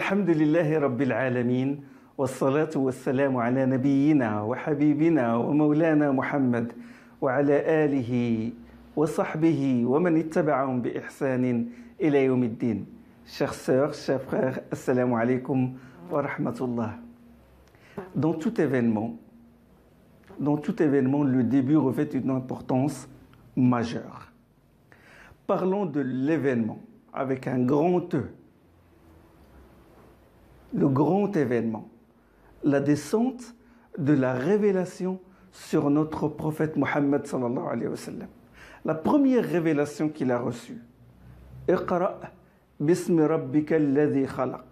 الحمد لله رب العالمين والصلاة والسلام على نبينا وحبيبنا ومولانا محمد وعلى آله وصحبه ومن اتبعهم بإحسان إلى يوم الدين. Chères sœurs, chers frères, assalamu alaikum wa rahmatullah. Dans tout événement, le début revêt une importance majeure. Parlons de l'événement avec un grand E. Le grand événement, la descente de la révélation sur notre prophète Mohammed sallallahu alayhi wa sallam. La première révélation qu'il a reçue. Iqra bismi rabbika alladhi khalaq.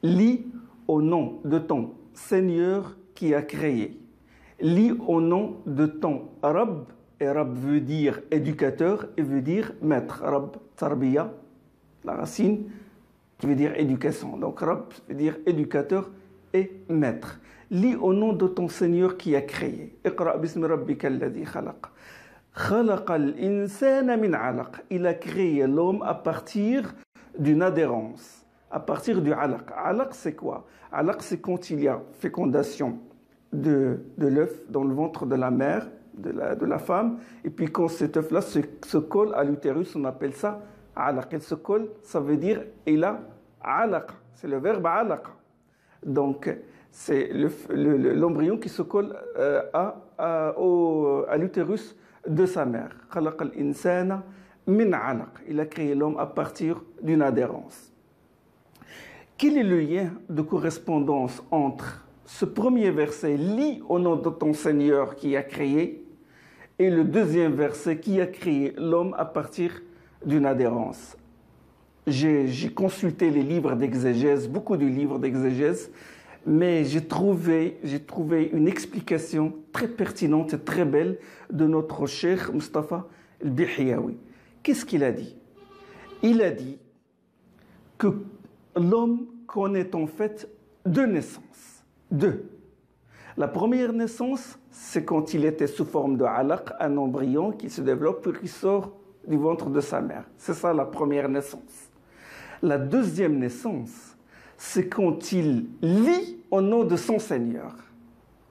Lis au nom de ton Seigneur qui a créé. Lis au nom de ton Rabb. Et Rabb veut dire éducateur et veut dire maître. Rabb, tarbiya, la racine, qui veut dire éducation. Donc Rabb veut dire éducateur et maître. Lis au nom de ton Seigneur qui a créé. Iqra bismi rabbika alladhi khalaq. Khalaqa al-insana min alaq. Il a créé l'homme à partir d'une adhérence, à partir du alaq. Alaq, c'est quoi? Alaq, c'est quand il y a fécondation de l'œuf dans le ventre de la mère, de la femme, et puis quand cet œuf-là se colle à l'utérus, on appelle ça alaq. Il se colle, ça veut dire il a alaq. C'est le verbe alaq. Donc, c'est l'embryon qui se colle à l'utérus de sa mère. Khalaqa al-insana min alaq. Il a créé l'homme à partir d'une adhérence. Quel est le lien de correspondance entre ce premier verset, lis au nom de ton Seigneur qui a créé, et le deuxième verset, qui a créé l'homme à partir d'une adhérence? J'ai consulté les livres d'exégèse, beaucoup de livres d'exégèse, mais j'ai trouvé une explication très pertinente et très belle de notre cheikh Mustafa al-Bihiyawi. Qu'est-ce qu'il a dit? Il a dit que l'homme connaît en fait deux naissances. Deux. La première naissance, c'est quand il était sous forme de alaq, un embryon qui se développe puis qui sort du ventre de sa mère. C'est ça la première naissance. La deuxième naissance, c'est quand il lit au nom de son Seigneur.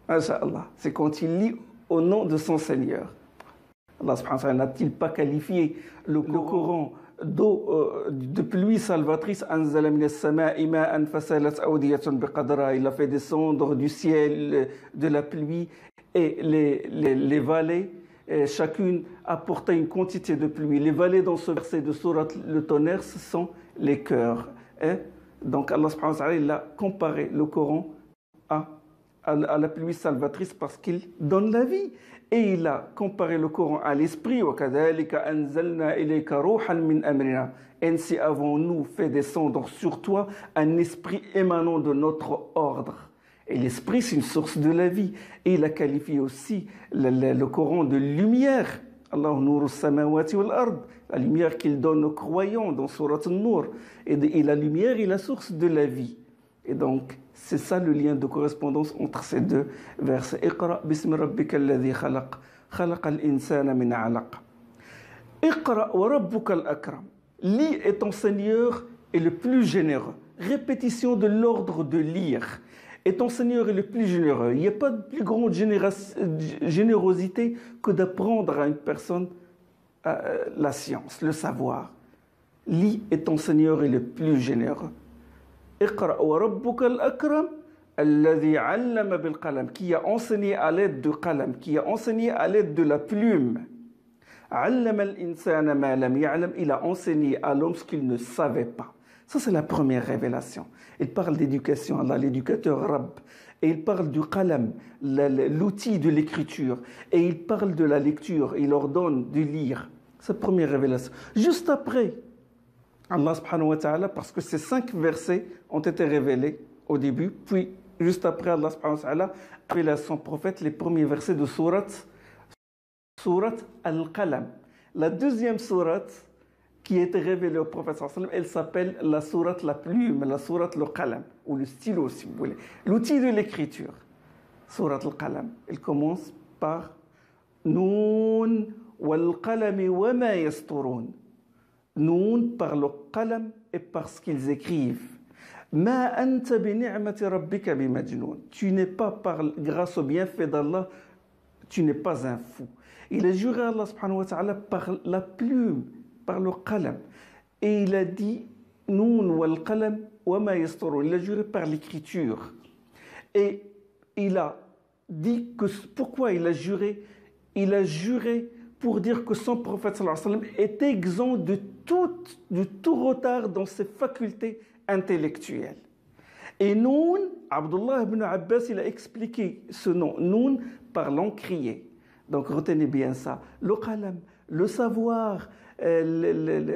Masha'Allah. C'est quand il lit au nom de son Seigneur. Allah subhanahu wa ta'ala n'a-t-il pas qualifié le Coran d'eau de pluie salvatrice? Anzala minas sama'i ma'an fasalat awdiyatun biqadra. Il a fait descendre du ciel de la pluie et les vallées, chacune apportait une quantité de pluie. Les vallées dans ce verset de sourate le tonnerre, ce sont les cœurs. Donc Allah subhanahu wa ta'ala, il a comparé le Coran à la pluie salvatrice parce qu'il donne la vie. Et il a comparé le Coran à l'esprit. Ainsi avons-nous fait descendre sur toi un esprit émanant de notre ordre. Et l'esprit, c'est une source de la vie. Et il a qualifié aussi le Coran de lumière. Allah nuru samawati wal ard. La lumière qu'il donne aux croyants dans Surat An-Nur. Et la lumière est la source de la vie. Et donc, c'est ça le lien de correspondance entre ces deux versets. Iqra bismi rabbika alladhi khalaq. Khalaqa al-insana min alaq. Iqra wa rabbuka al-akram. Lis et ton Seigneur est le plus généreux. Répétition de l'ordre de lire. Et ton Seigneur est le plus généreux. Il n'y a pas de plus grande générosité que d'apprendre à une personne la science, le savoir. Lis et ton Seigneur est le plus généreux. Iqra wa rabbuka al-akram alladhi 'allama bil qalam, qui a enseigné à l'aide du qalam, qui a enseigné à l'aide de la plume. 'Allama al-insana ma lam ya'lam, il a enseigné à l'homme ce qu'il ne savait pas. Ça, c'est la première révélation. Il parle d'éducation, Allah, l'éducateur Rabb. Et il parle du qalam, l'outil de l'écriture. Et il parle de la lecture. Il ordonne de lire. C'est la première révélation. Juste après, Allah subhanahu wa ta'ala, parce que ces 5 versets ont été révélés au début, puis juste après, Allah subhanahu wa ta'ala a révélé à son prophète les premiers versets de sourate Al-Qalam. La deuxième sourate qui a été révélée au prophète sallallahu alayhi wa sallam, elle s'appelle la sourate la plume, la sourate le qalam, ou le stylo si vous voulez, l'outil de l'écriture. Sourate Al-Qalam, elle commence par Noun wal qalami wa ma yasturun. Noun par le qalam et parce qu'ils écrivent. Ma anta bi ni'mati rabbika bi majnoun. Tu n'es pas grâce au bienfait d'Allah, tu n'es pas un fou. Il a juré Allah subhanahu wa ta'ala par la plume, par le qalam. Et il a dit Noun wal qalam wa ma yasturun. Il a juré par l'écriture. Et il a dit que pourquoi il a juré? Il a juré pour dire que son prophète sallallahu alayhi wa sallam est exempt de tout retard dans ses facultés intellectuelles. Et Noun, Abdullah ibn Abbas, il a expliqué ce nom, Noun, par l'encrier. Donc retenez bien ça. Le qalam, le savoir, le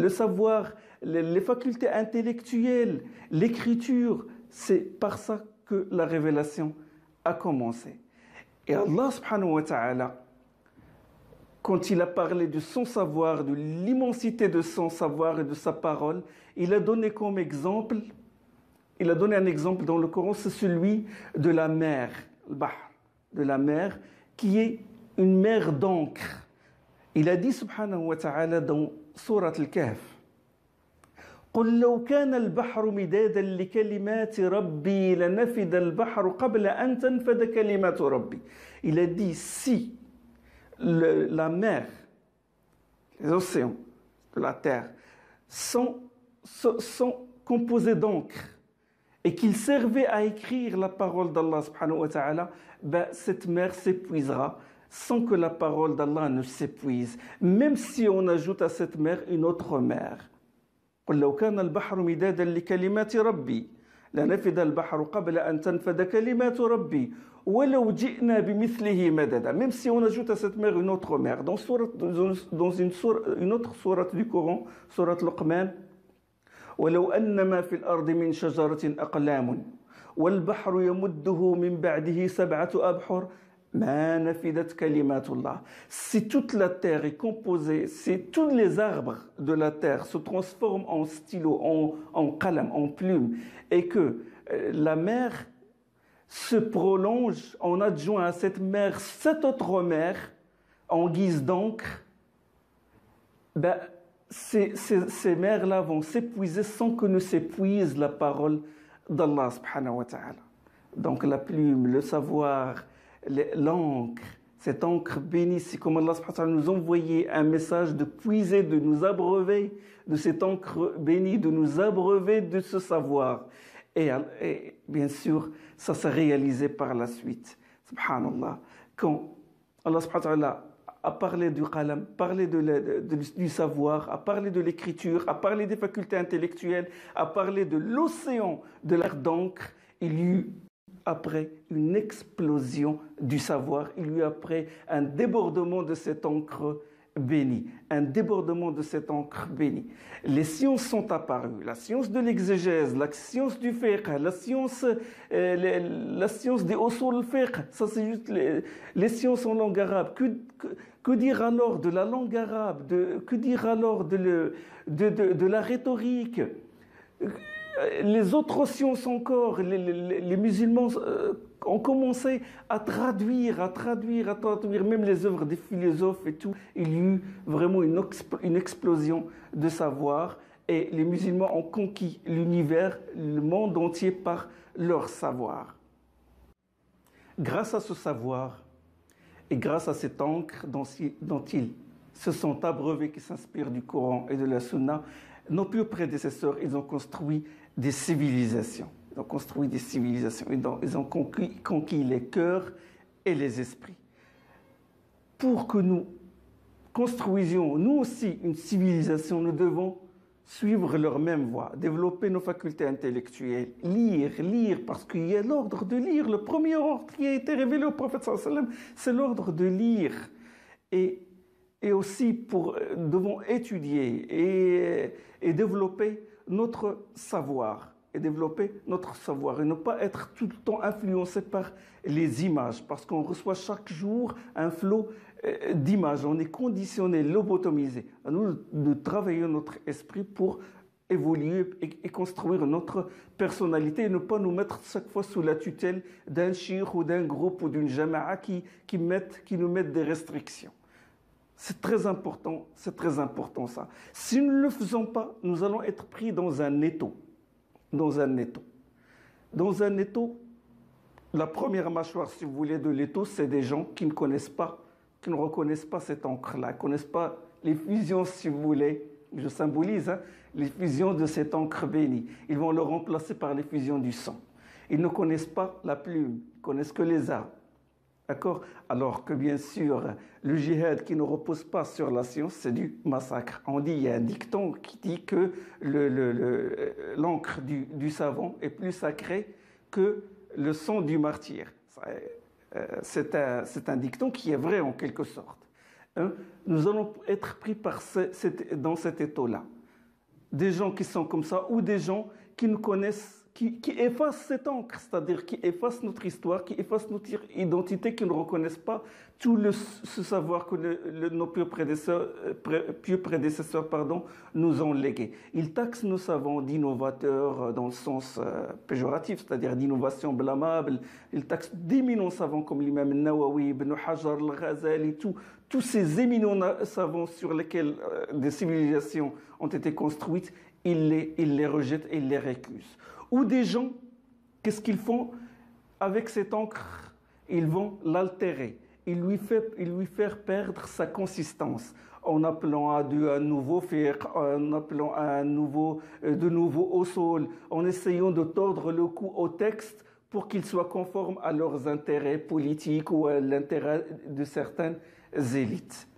savoir, les facultés intellectuelles, l'écriture, c'est par ça que la révélation a commencé. Et Allah subhanahu wa ta'ala, quand il a parlé de son savoir, de l'immensité de son savoir et de sa parole, il a donné comme exemple, il a donné un exemple dans le Coran, c'est celui de la mer, le bahr, de la mer, qui est une mer d'encre. Il a dit subhanahu wa ta'ala dans Surat al-Kahf, قل لو كان البحر مدادا لكلمات ربي لنفد البحر قبل أن تنفد كلمات ربي. Il a dit si la mer, les océans de la terre sont composés d'encre et qu'ils servaient à écrire la parole d'Allah subhanahu wa ta'ala, ben, cette mer s'épuisera sans que la parole d'Allah ne s'épuise, même si on ajoute à cette mer une autre mer. قل لو كان البحر مدادا لكلمات ربي لنفد البحر قبل أن تنفد كلمات ربي ولو جئنا بمثله مددا. Même si on ajoute à cette mer une autre mer. Dans une autre sourate du Coran, sourate Luqman, ولو أن ما في الأرض من شجرة أقلام والبحر يمده من بعده سبعة أبحر ما نفدت كلمات الله. Si toute la terre est composée, si tous les arbres de la terre se transforment en stylo, en qalam, en plume, et que la mer se prolonge, on adjoint à cette mer 7 autres mers en guise d'encre, ben, ces mers-là vont s'épuiser sans que ne s'épuise la parole d'Allah subhanahu wa ta'ala. Donc la plume, le savoir, l'encre, cette encre bénie, c'est comme Allah subhanahu wa ta'ala nous envoyait un message de puiser, de nous abreuver de cette encre bénie, de nous abreuver de ce savoir. Et bien sûr, ça s'est réalisé par la suite. Subhanallah. Quand Allah subhanahu wa ta'ala a parlé du qalam, parlé du savoir, a parlé de l'écriture, a parlé des facultés intellectuelles, a parlé de l'océan, de l'art d'encre, il y eut après une explosion du savoir, il y eut après un débordement de cette encre bénie, un débordement de cette encre bénie. Les sciences sont apparues, la science de l'exégèse, la science du fiqh, la science des usul al-fiqh, ça c'est juste les sciences en langue arabe. Que dire alors de la langue arabe, que dire alors de la rhétorique? Les autres sciences encore, les musulmans ont commencé à traduire même les œuvres des philosophes et tout. Il y a eu vraiment une explosion de savoir et les musulmans ont conquis l'univers, le monde entier par leur savoir. Grâce à ce savoir et grâce à cette encre dont ils se sont abreuvés, qui s'inspirent du Coran et de la Sunna, nos plus prédécesseurs, ils ont construit des civilisations. Ils ont construit des civilisations. Ils ont conquis les cœurs et les esprits. Pour que nous construisions, nous aussi, une civilisation, nous devons suivre leur même voie, développer nos facultés intellectuelles, lire, parce qu'il y a l'ordre de lire. Le premier ordre qui a été révélé au prophète sallallahu alayhi wa sallam, c'est l'ordre de lire. Et aussi, devons étudier et développer notre savoir. Et ne pas être tout le temps influencé par les images. Parce qu'on reçoit chaque jour un flot d'images. On est conditionné, lobotomisé. À nous de travailler notre esprit pour évoluer et construire notre personnalité et ne pas nous mettre chaque fois sous la tutelle d'un cheikh ou d'un groupe ou d'une jama'a qui nous mettent des restrictions. C'est très important ça. Si nous ne le faisons pas, nous allons être pris dans un étau. dans un étau. Dans un étau, la première mâchoire, si vous voulez, de l'étau, c'est des gens qui ne connaissent pas, qui ne reconnaissent pas cette encre-là, qui ne connaissent pas les fusions, si vous voulez, je symbolise, hein, les fusions de cette encre bénie. Ils vont le remplacer par les fusions du sang. Ils ne connaissent pas la plume, ils connaissent que les armes. D'accord? Alors que bien sûr, le djihad qui ne repose pas sur la science, c'est du massacre. On dit, il y a un dicton qui dit que l'encre du savant est plus sacrée que le sang du martyr. C'est un dicton qui est vrai en quelque sorte. Hein? Nous allons être pris dans cet étau-là. Des gens qui sont comme ça ou des gens qui nous connaissent, qui effacent cette encre, c'est-à-dire qui effacent notre histoire, qui effacent notre identité, qui ne reconnaissent pas tout ce savoir que nos pieux prédécesseurs nous ont légué. Ils taxent nos savants d'innovateurs dans le sens péjoratif, c'est-à-dire d'innovation blâmable. Ils taxent d'éminents savants comme l'imam Nawawi, Ibn Hajar, Al-Ghazali, tous ces éminents savants sur lesquels des civilisations ont été construites. Ils les rejettent et ils les récusent. Ou des gens, qu'est-ce qu'ils font avec cette encre? Ils vont l'altérer. Ils lui faire perdre sa consistance en appelant à un nouveau fiqh, en appelant à de nouveau au sol, en essayant de tordre le cou au texte pour qu'il soit conforme à leurs intérêts politiques ou à l'intérêt de certaines élites.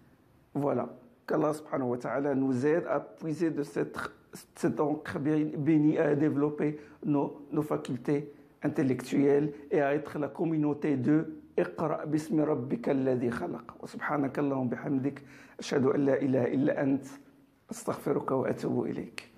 Voilà. Qu'Allah subhanahu wa ta'ala nous aide à puiser de cette encre bénie, à développer nos facultés intellectuelles et à être la communauté de اقرأ باسم ربك الذي خلق وسبحانك اللهم وبحمدك أشهد أن لا إله إلا أنت أستغفرك وأتوب إليك